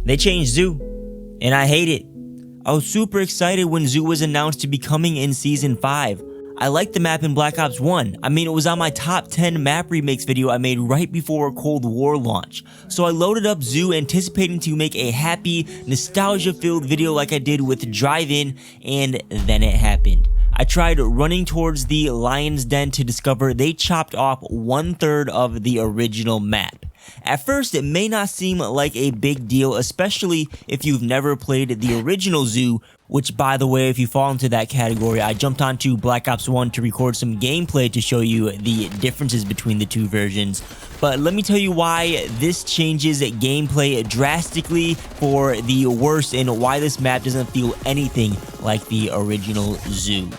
They changed Zoo, and I hate it. I was super excited when Zoo was announced to be coming in Season 5. I liked the map in Black Ops 1. I mean, it was on my top 10 map remakes video I made right before Cold War launch. So I loaded up Zoo anticipating to make a happy, nostalgia-filled video like I did with Drive-In, and then it happened. I tried running towards the Lion's Den to discover they chopped off 1/3 of the original map. At first, it may not seem like a big deal, especially if you've never played the original Zoo, which, by the way, if you fall into that category, I jumped onto Black Ops 1 to record some gameplay to show you the differences between the two versions. But let me tell you why this changes gameplay drastically for the worse and why this map doesn't feel anything like the original Zoo.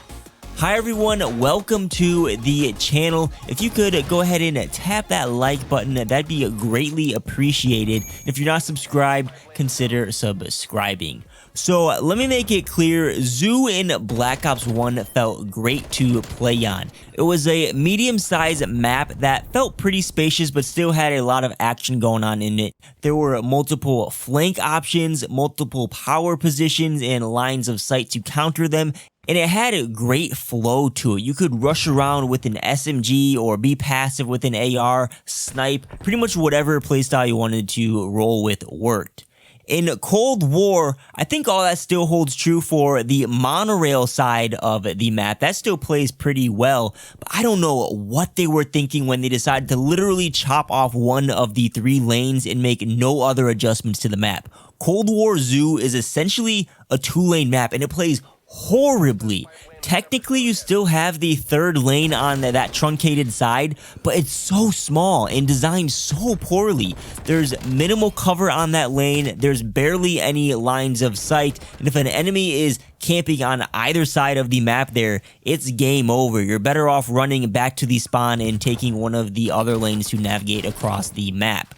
Hi everyone, welcome to the channel. If you could go ahead and tap that like button, that'd be greatly appreciated. If you're not subscribed, consider subscribing. So let me make it clear, Zoo in Black Ops 1 felt great to play on. It was a medium-sized map that felt pretty spacious but still had a lot of action going on in it. There were multiple flank options, multiple power positions, and lines of sight to counter them. And it had a great flow to it. You could rush around with an SMG or be passive with an AR, snipe, pretty much whatever playstyle you wanted to roll with worked. In Cold War, I think all that still holds true for the monorail side of the map. That still plays pretty well, but I don't know what they were thinking when they decided to literally chop off one of the 3 lanes and make no other adjustments to the map. Cold War Zoo is essentially a 2-lane map, and it plays horribly. Technically, you still have the 3rd lane on that truncated side, but it's so small and designed so poorly. There's minimal cover on that lane, there's barely any lines of sight, and if an enemy is camping on either side of the map there, it's game over. You're better off running back to the spawn and taking one of the other lanes to navigate across the map.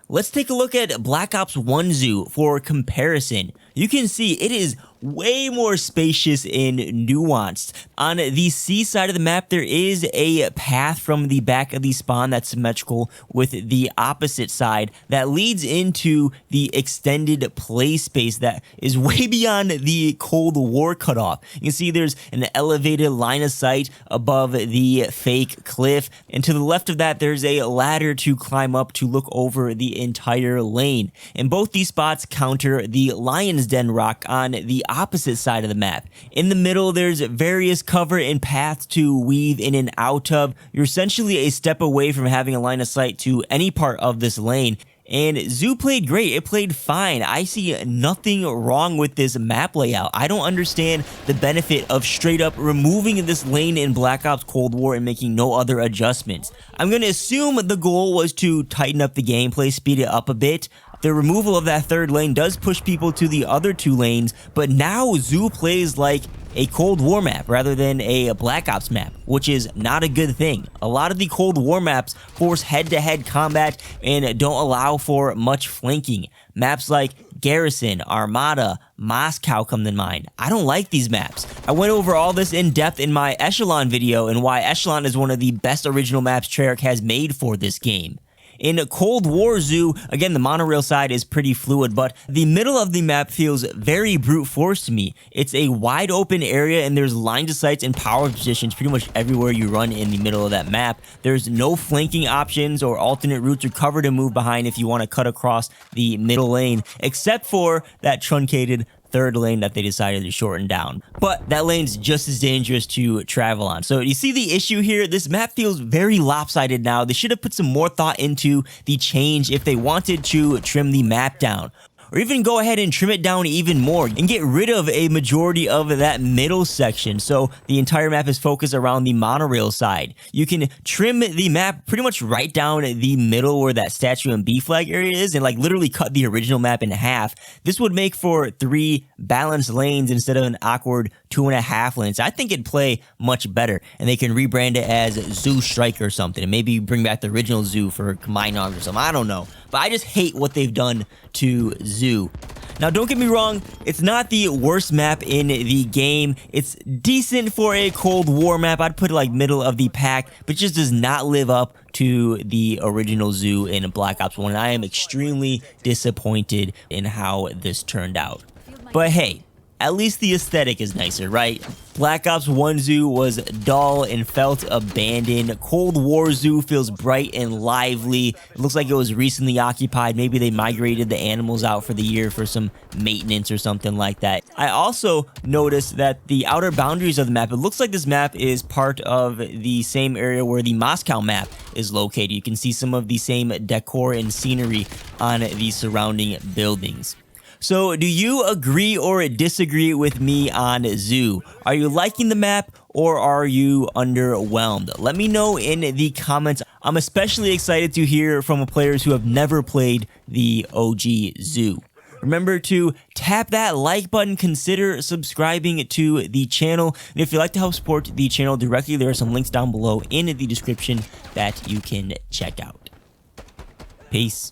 Let's take a look at Black Ops 1 Zoo for comparison. You can see it is way more spacious and nuanced. On the C side of the map, there is a path from the back of the spawn that's symmetrical with the opposite side that leads into the extended play space that is way beyond the Cold War cutoff. You can see there's an elevated line of sight above the fake cliff, and to the left of that, there's a ladder to climb up to look over the entire lane. And both these spots counter the Lion's Den rock on the opposite side of the map. In the middle, there's various cover and paths to weave in and out of. You're essentially a step away from having a line of sight to any part of this lane. And Zoo played great. It played fine. I see nothing wrong with this map layout. I don't understand the benefit of straight up removing this lane in Black Ops Cold War and making no other adjustments. I'm going to assume the goal was to tighten up the gameplay, speed it up a bit. The removal of that 3rd lane does push people to the other 2 lanes, but now Zoo plays like a Cold War map rather than a Black Ops map, which is not a good thing. A lot of the Cold War maps force head-to-head combat and don't allow for much flanking. Maps like Garrison, Armada, Moscow come to mind. I don't like these maps. I went over all this in depth in my Echelon video and why Echelon is one of the best original maps Treyarch has made for this game. In Cold War Zoo, again, the monorail side is pretty fluid, but the middle of the map feels very brute force to me. It's a wide open area and there's lines of sights and power positions pretty much everywhere you run in the middle of that map. There's no flanking options or alternate routes or cover to move behind if you want to cut across the middle lane, except for that truncated 3rd lane that they decided to shorten down. But that lane's just as dangerous to travel on. So you see the issue here? This map feels very lopsided now. They should have put some more thought into the change if they wanted to trim the map down. Or even go ahead and trim it down even more and get rid of a majority of that middle section so the entire map is focused around the monorail side. You can trim the map pretty much right down the middle where that statue and B flag area is and like literally cut the original map in half. This would make for 3 balanced lanes instead of an awkward 2.5 lanes. I think it'd play much better, and they can rebrand it as Zoo Strike or something and maybe bring back the original Zoo for Combined Arms or something. I don't know. But I just hate what they've done to Zoo. Now, don't get me wrong, it's not the worst map in the game. It's decent for a Cold War map. I'd put it like middle of the pack, but it just does not live up to the original zoo in Black Ops 1. And I am extremely disappointed in how this turned out. But hey, at least the aesthetic is nicer, right? Black Ops 1 Zoo was dull and felt abandoned. Cold War Zoo feels bright and lively. It looks like it was recently occupied. Maybe they migrated the animals out for the year for some maintenance or something like that. I also noticed that the outer boundaries of the map, it looks like this map is part of the same area where the Moscow map is located. You can see some of the same decor and scenery on the surrounding buildings. So do you agree or disagree with me on Zoo? Are you liking the map or are you underwhelmed? Let me know in the comments. I'm especially excited to hear from players who have never played the OG Zoo. Remember to tap that like button, consider subscribing to the channel, and if you'd like to help support the channel directly, there are some links down below in the description that you can check out. Peace.